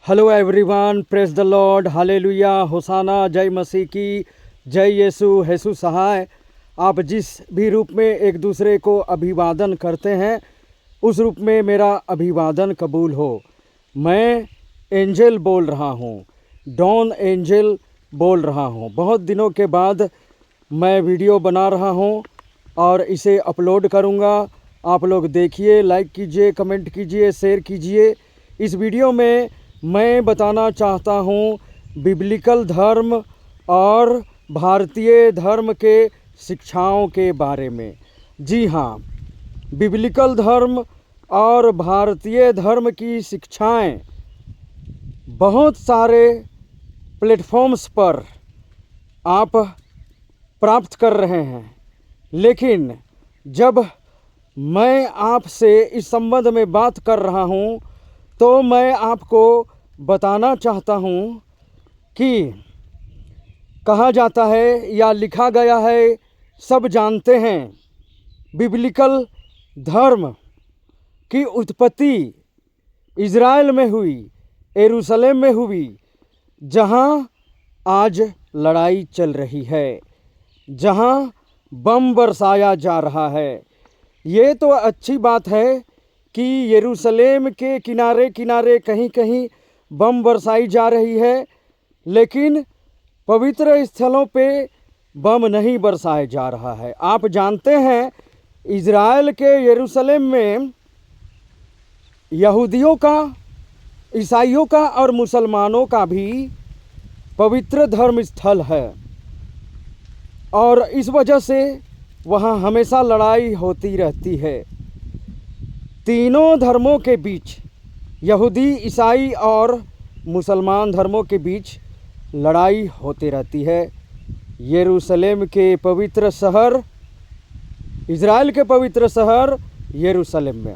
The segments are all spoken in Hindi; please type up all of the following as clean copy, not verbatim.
Hello everyone, praise the Lord, hallelujah, hosanna, जय मसीह की, जय यीशु, हैसु सहाय। आप जिस भी रूप में एक दूसरे को अभिवादन करते हैं उस रूप में मेरा अभिवादन कबूल हो। मैं एंजल बोल रहा हूँ, डॉन एंजल बोल रहा हूँ। बहुत दिनों के बाद मैं वीडियो बना रहा हूँ और इसे अपलोड करूँगा। आप लोग देखिए, लाइक कीजिए, कमेंट कीजिए, शेयर कीजिए। इस वीडियो में मैं बताना चाहता हूँ बिब्लिकल धर्म और भारतीय धर्म के शिक्षाओं के बारे में। जी हाँ, बिब्लिकल धर्म और भारतीय धर्म की शिक्षाएं बहुत सारे प्लेटफॉर्म्स पर आप प्राप्त कर रहे हैं, लेकिन जब मैं आपसे इस संबंध में बात कर रहा हूँ तो मैं आपको बताना चाहता हूँ कि कहा जाता है या लिखा गया है, सब जानते हैं, बिब्लिकल धर्म की उत्पत्ति इज़राइल में हुई, यरूशलेम में हुई, जहाँ आज लड़ाई चल रही है, जहाँ बम बरसाया जा रहा है। ये तो अच्छी बात है कि यरूशलेम के किनारे किनारे कहीं कहीं बम बरसाई जा रही है, लेकिन पवित्र स्थलों पे बम नहीं बरसाया जा रहा है। आप जानते हैं, इज़राइल के यरूशलेम में यहूदियों का, ईसाइयों का और मुसलमानों का भी पवित्र धर्म स्थल है, और इस वजह से वहाँ हमेशा लड़ाई होती रहती है। तीनों धर्मों के बीच, यहूदी, ईसाई और मुसलमान धर्मों के बीच लड़ाई होती रहती है। यरूशलेम के पवित्र शहर, इज़राइल के पवित्र शहर यरूशलेम में।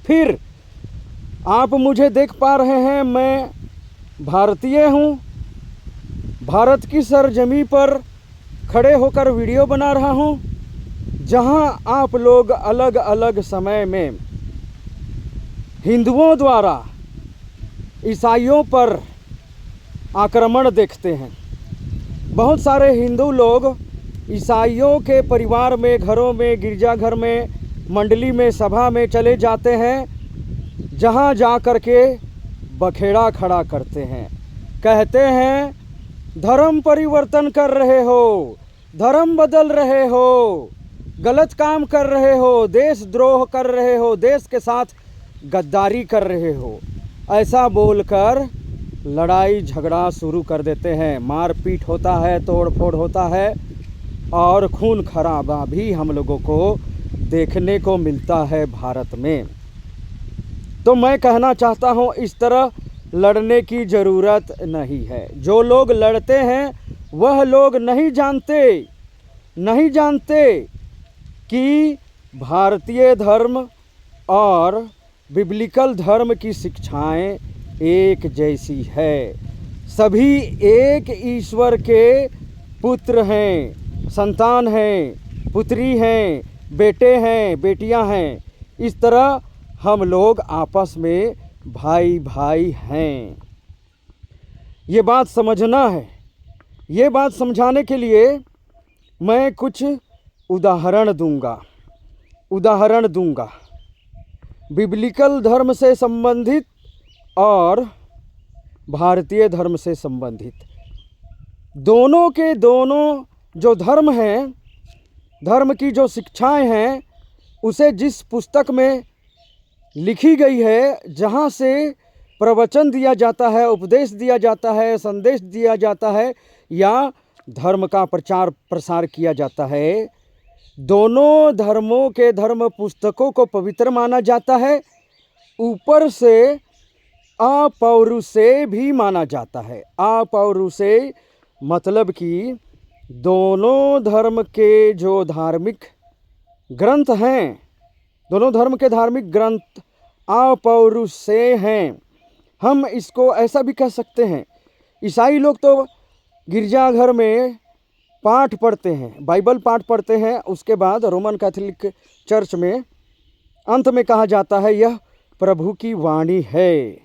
फिर आप मुझे देख पा रहे हैं, मैं भारतीय हूँ। भारत की सरजमी पर खड़े होकर वीडियो बना रहा हूँ, जहाँ आप लोग अलग अलग समय में हिंदुओं द्वारा ईसाइयों पर आक्रमण देखते हैं। बहुत सारे हिंदू लोग ईसाइयों के परिवार में, घरों में, गिरजाघर में, मंडली में, सभा में चले जाते हैं, जहाँ जा कर के बखेड़ा खड़ा करते हैं। कहते हैं, धर्म परिवर्तन कर रहे हो, धर्म बदल रहे हो, गलत काम कर रहे हो, देशद्रोह कर रहे हो, देश के साथ गद्दारी कर रहे हो। ऐसा बोलकर लड़ाई झगड़ा शुरू कर देते हैं। मारपीट होता है, तोड़ फोड़ होता है और खून खराबा भी हम लोगों को देखने को मिलता है भारत में। तो मैं कहना चाहता हूँ, इस तरह लड़ने की ज़रूरत नहीं है। जो लोग लड़ते हैं वह लोग नहीं जानते कि भारतीय धर्म और बिब्लिकल धर्म की शिक्षाएं एक जैसी है। सभी एक ईश्वर के पुत्र हैं, संतान हैं, पुत्री हैं, बेटे हैं, बेटियां हैं। इस तरह हम लोग आपस में भाई भाई हैं। ये बात समझना है। ये बात समझाने के लिए मैं कुछ उदाहरण दूंगा बिब्लिकल धर्म से संबंधित और भारतीय धर्म से संबंधित। दोनों के दोनों जो धर्म हैं, धर्म की जो शिक्षाएं हैं, उसे जिस पुस्तक में लिखी गई है, जहाँ से प्रवचन दिया जाता है, उपदेश दिया जाता है, संदेश दिया जाता है या धर्म का प्रचार प्रसार किया जाता है, दोनों धर्मों के धर्म पुस्तकों को पवित्र माना जाता है। ऊपर से अपौरुषेय भी माना जाता है। अपौरुषेय मतलब कि दोनों धर्म के जो धार्मिक ग्रंथ हैं, दोनों धर्म के धार्मिक ग्रंथ अपौरुषेय हैं। हम इसको ऐसा भी कह सकते हैं, ईसाई लोग तो गिरजाघर में पाठ पढ़ते हैं, बाइबल पाठ पढ़ते हैं, उसके बाद रोमन कैथोलिक चर्च में अंत में कहा जाता है, यह प्रभु की वाणी है।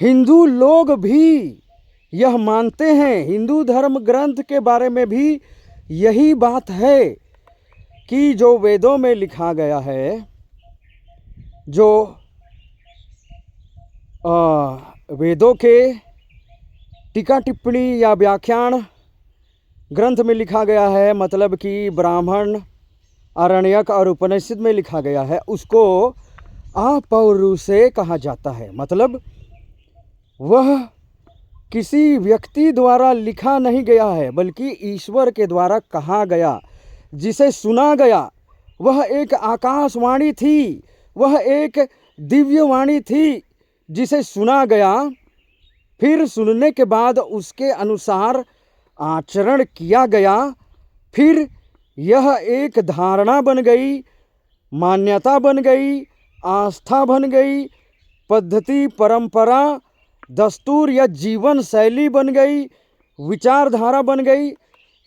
हिंदू लोग भी यह मानते हैं, हिंदू धर्म ग्रंथ के बारे में भी यही बात है कि जो वेदों में लिखा गया है, जो वेदों के टीका टिप्पणी या व्याख्यान ग्रंथ में लिखा गया है, मतलब कि ब्राह्मण, आरण्यक और उपनिषद में लिखा गया है, उसको अपौरुषेय कहा जाता है। मतलब वह किसी व्यक्ति द्वारा लिखा नहीं गया है, बल्कि ईश्वर के द्वारा कहा गया, जिसे सुना गया। वह एक आकाशवाणी थी, वह एक दिव्य वाणी थी जिसे सुना गया, फिर सुनने के बाद उसके अनुसार आचरण किया गया, फिर यह एक धारणा बन गई, मान्यता बन गई, आस्था बन गई, पद्धति, परंपरा, दस्तूर या जीवन शैली बन गई, विचारधारा बन गई,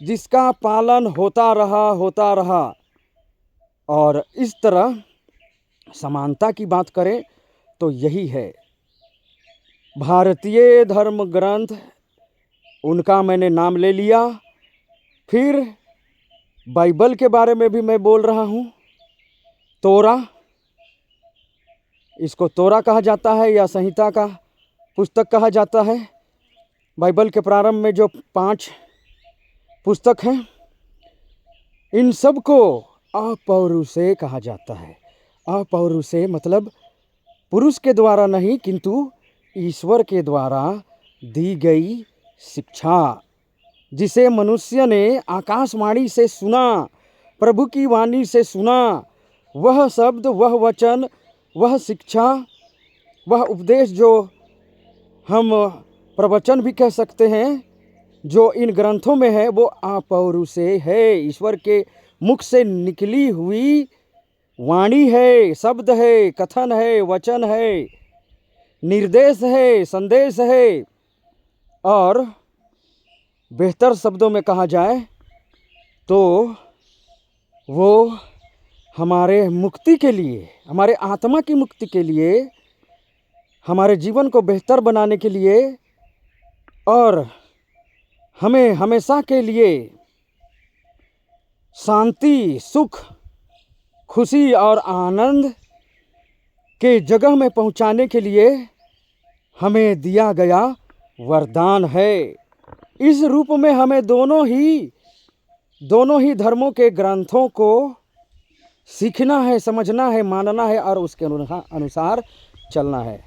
जिसका पालन होता रहा। और इस तरह समानता की बात करें तो यही है। भारतीय धर्म ग्रंथ, उनका मैंने नाम ले लिया। फिर बाइबल के बारे में भी मैं बोल रहा हूँ। तोरा, इसको तोरा कहा जाता है या संहिता का पुस्तक कहा जाता है। बाइबल के प्रारंभ में जो 5 पुस्तक हैं, इन सब को अपौरुषेय कहा जाता है। अपौरुषेय मतलब पुरुष के द्वारा नहीं, किंतु ईश्वर के द्वारा दी गई शिक्षा, जिसे मनुष्य ने आकाशवाणी से सुना, प्रभु की वाणी से सुना। वह शब्द, वह वचन, वह शिक्षा, वह उपदेश, जो हम प्रवचन भी कह सकते हैं, जो इन ग्रंथों में है, वो अपौरुषेय है। ईश्वर के मुख से निकली हुई वाणी है, शब्द है, कथन है, वचन है, निर्देश है, संदेश है। और बेहतर शब्दों में कहा जाए तो वो हमारे मुक्ति के लिए, हमारे आत्मा की मुक्ति के लिए, हमारे जीवन को बेहतर बनाने के लिए और हमें हमेशा के लिए शांति, सुख, खुशी और आनंद के जगह में पहुंचाने के लिए हमें दिया गया वरदान है। इस रूप में हमें दोनों ही धर्मों के ग्रंथों को सीखना है, समझना है, मानना है और उसके अनुसार चलना है।